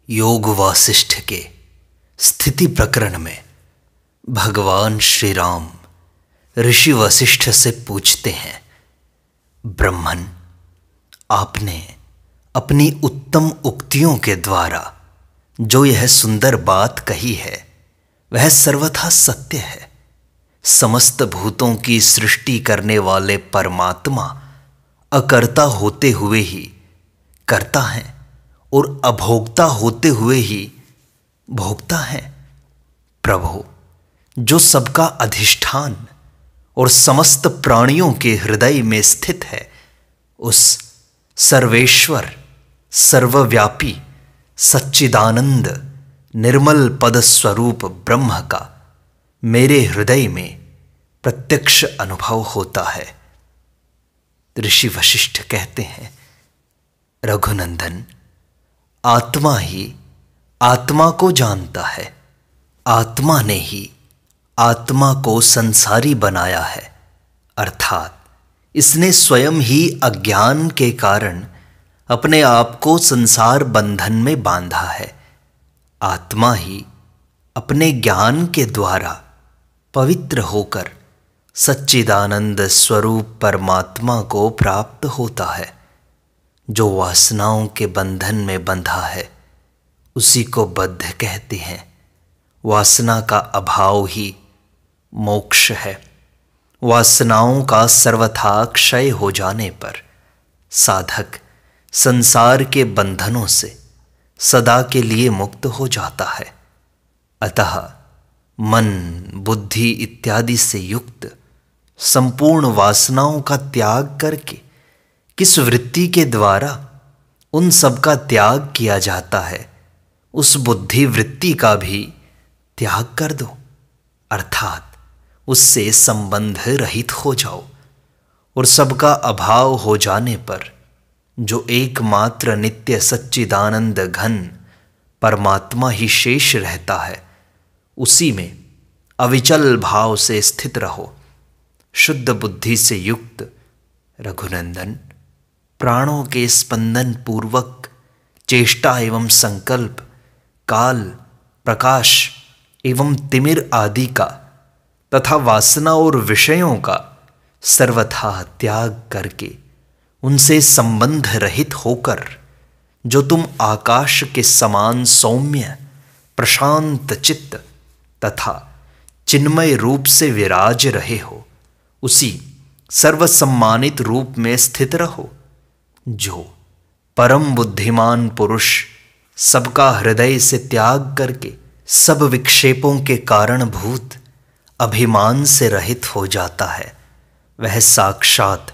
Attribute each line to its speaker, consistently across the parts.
Speaker 1: योग वासिष्ठ के स्थिति प्रकरण में भगवान श्री राम ऋषि वशिष्ठ से पूछते हैं, ब्रह्मन, आपने अपनी उत्तम उक्तियों के द्वारा जो यह सुंदर बात कही है वह सर्वथा सत्य है। समस्त भूतों की सृष्टि करने वाले परमात्मा अकर्ता होते हुए ही कर्ता हैं और अभोक्ता होते हुए ही भोक्ता हैं। प्रभु, जो सबका अधिष्ठान और समस्त प्राणियों के हृदय में स्थित है, उस सर्वेश्वर, सर्वव्यापी, सच्चिदानंद, निर्मल पद स्वरूप ब्रह्म का मेरे हृदय में प्रत्यक्ष अनुभव होता है। ऋषि वशिष्ठ कहते हैं, रघुनंदन, आत्मा ही आत्मा को जानता है। आत्मा ने ही आत्मा को संसारी बनाया है, अर्थात इसने स्वयं ही अज्ञान के कारण अपने आप को संसार बंधन में बांधा है। आत्मा ही अपने ज्ञान के द्वारा पवित्र होकर सच्चिदानंद स्वरूप परमात्मा को प्राप्त होता है। जो वासनाओं के बंधन में बंधा है उसी को बद्ध कहते हैं। वासना का अभाव ही मोक्ष है। वासनाओं का सर्वथा क्षय हो जाने पर साधक संसार के बंधनों से सदा के लिए मुक्त हो जाता है। अतः मन, बुद्धि इत्यादि से युक्त संपूर्ण वासनाओं का त्याग करके किस वृत्ति के द्वारा उन सब का त्याग किया जाता है, उस बुद्धि वृत्ति का भी त्याग कर दो, अर्थात उससे संबंध रहित हो जाओ। और सबका अभाव हो जाने पर जो एकमात्र नित्य सच्चिदानंद घन परमात्मा ही शेष रहता है, उसी में अविचल भाव से स्थित रहो। शुद्ध बुद्धि से युक्त रघुनंदन, प्राणों के स्पंदन पूर्वक चेष्टा एवं संकल्प, काल, प्रकाश एवं तिमिर आदि का तथा वासना और विषयों का सर्वथा त्याग करके उनसे संबंध रहित होकर जो तुम आकाश के समान सौम्य, प्रशांत चित्त तथा चिन्मय रूप से विराज रहे हो, उसी सर्वसम्मानित रूप में स्थित रहो। जो परम बुद्धिमान पुरुष सबका हृदय से त्याग करके सब विक्षेपों के कारणभूत अभिमान से रहित हो जाता है, वह साक्षात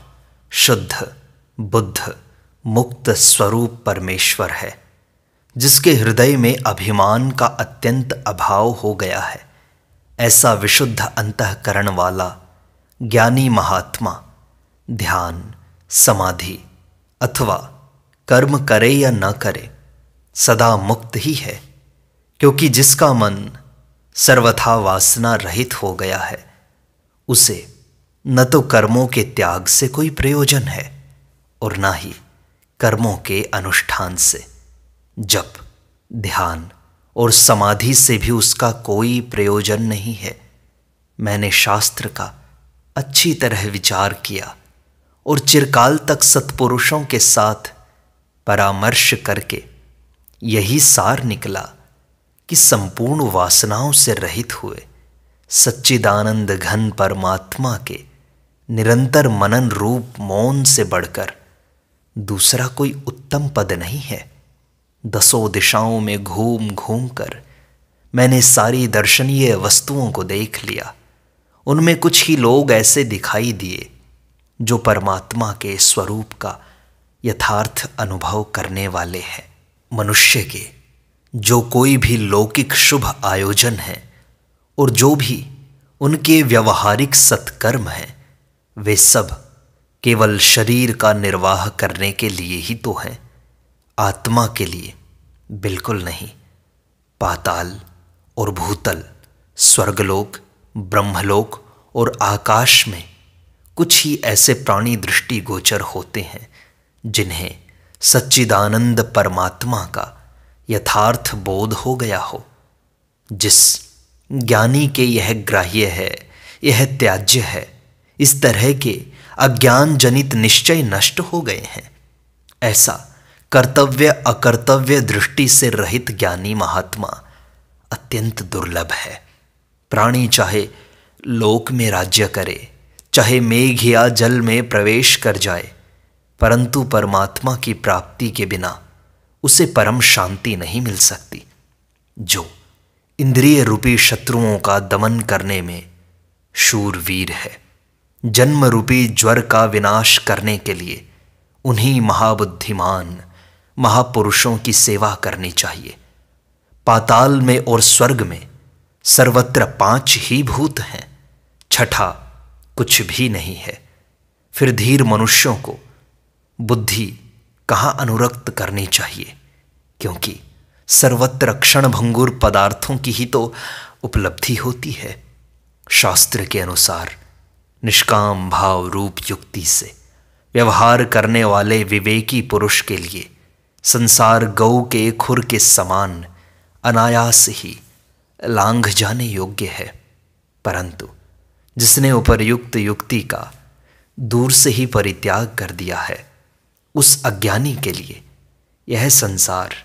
Speaker 1: शुद्ध, बुद्ध, मुक्त स्वरूप परमेश्वर है। जिसके हृदय में अभिमान का अत्यंत अभाव हो गया है, ऐसा विशुद्ध अंतःकरण वाला ज्ञानी महात्मा ध्यान, समाधि अथवा कर्म करे या न करे, सदा मुक्त ही है। क्योंकि जिसका मन सर्वथा वासना रहित हो गया है, उसे न तो कर्मों के त्याग से कोई प्रयोजन है और न ही कर्मों के अनुष्ठान से। जप, ध्यान और समाधि से भी उसका कोई प्रयोजन नहीं है। मैंने शास्त्र का अच्छी तरह विचार किया और चिरकाल तक सत्पुरुषों के साथ परामर्श करके यही सार निकला कि संपूर्ण वासनाओं से रहित हुए सच्चिदानंद घन परमात्मा के निरंतर मनन रूप मौन से बढ़कर दूसरा कोई उत्तम पद नहीं है। दसों दिशाओं में घूम घूम कर मैंने सारी दर्शनीय वस्तुओं को देख लिया। उनमें कुछ ही लोग ऐसे दिखाई दिए जो परमात्मा के स्वरूप का यथार्थ अनुभव करने वाले हैं। मनुष्य के जो कोई भी लौकिक शुभ आयोजन है और जो भी उनके व्यवहारिक सत्कर्म हैं, वे सब केवल शरीर का निर्वाह करने के लिए ही तो हैं, आत्मा के लिए बिल्कुल नहीं। पाताल और भूतल, स्वर्गलोक, ब्रह्मलोक और आकाश में कुछ ही ऐसे प्राणी दृष्टि गोचर होते हैं जिन्हें सच्चिदानंद परमात्मा का यथार्थ बोध हो गया हो। जिस ज्ञानी के यह ग्राह्य है, यह त्याज्य है, इस तरह के अज्ञान जनित निश्चय नष्ट हो गए हैं, ऐसा कर्तव्य अकर्तव्य दृष्टि से रहित ज्ञानी महात्मा अत्यंत दुर्लभ है। प्राणी चाहे लोक में राज्य करे, चाहे मेघ या जल में प्रवेश कर जाए, परंतु परमात्मा की प्राप्ति के बिना उसे परम शांति नहीं मिल सकती। जो इंद्रिय रूपी शत्रुओं का दमन करने में शूरवीर है, जन्म रूपी ज्वर का विनाश करने के लिए उन्हीं महाबुद्धिमान महापुरुषों की सेवा करनी चाहिए। पाताल में और स्वर्ग में सर्वत्र 5 ही भूत हैं, छठा कुछ भी नहीं है। फिर धीर मनुष्यों को बुद्धि कहाँ अनुरक्त करनी चाहिए, क्योंकि सर्वत्र क्षणभंगुर पदार्थों की ही तो उपलब्धि होती है। शास्त्र के अनुसार निष्काम भाव रूप युक्ति से व्यवहार करने वाले विवेकी पुरुष के लिए संसार गौ के खुर के समान अनायास ही लांघ जाने योग्य है, परंतु जिसने उपर्युक्त युक्ति का दूर से ही परित्याग कर दिया है, उस अज्ञानी के लिए यह संसार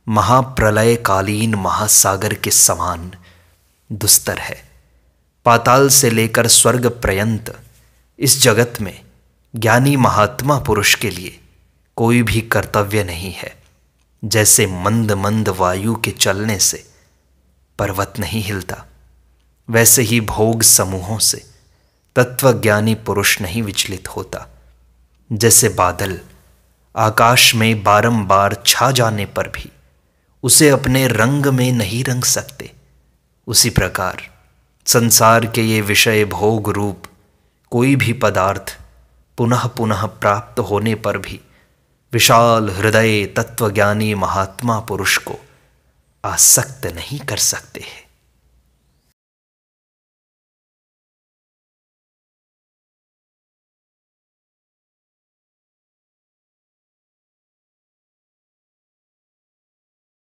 Speaker 1: महाप्रलयकालीन महासागर के समान दुस्तर है। पाताल से लेकर स्वर्ग पर्यंत इस जगत में ज्ञानी महात्मा पुरुष के लिए कोई भी कर्तव्य नहीं है। जैसे मंद मंद वायु के चलने से पर्वत नहीं हिलता, वैसे ही भोग समूहों से तत्वज्ञानी पुरुष नहीं विचलित होता। जैसे बादल आकाश में बारंबार छा जाने पर भी उसे अपने रंग में नहीं रंग सकते, उसी प्रकार संसार के ये विषय भोग रूप कोई भी पदार्थ पुनः पुनः प्राप्त होने पर भी विशाल हृदय तत्वज्ञानी महात्मा पुरुष को आसक्त नहीं कर सकते हैं।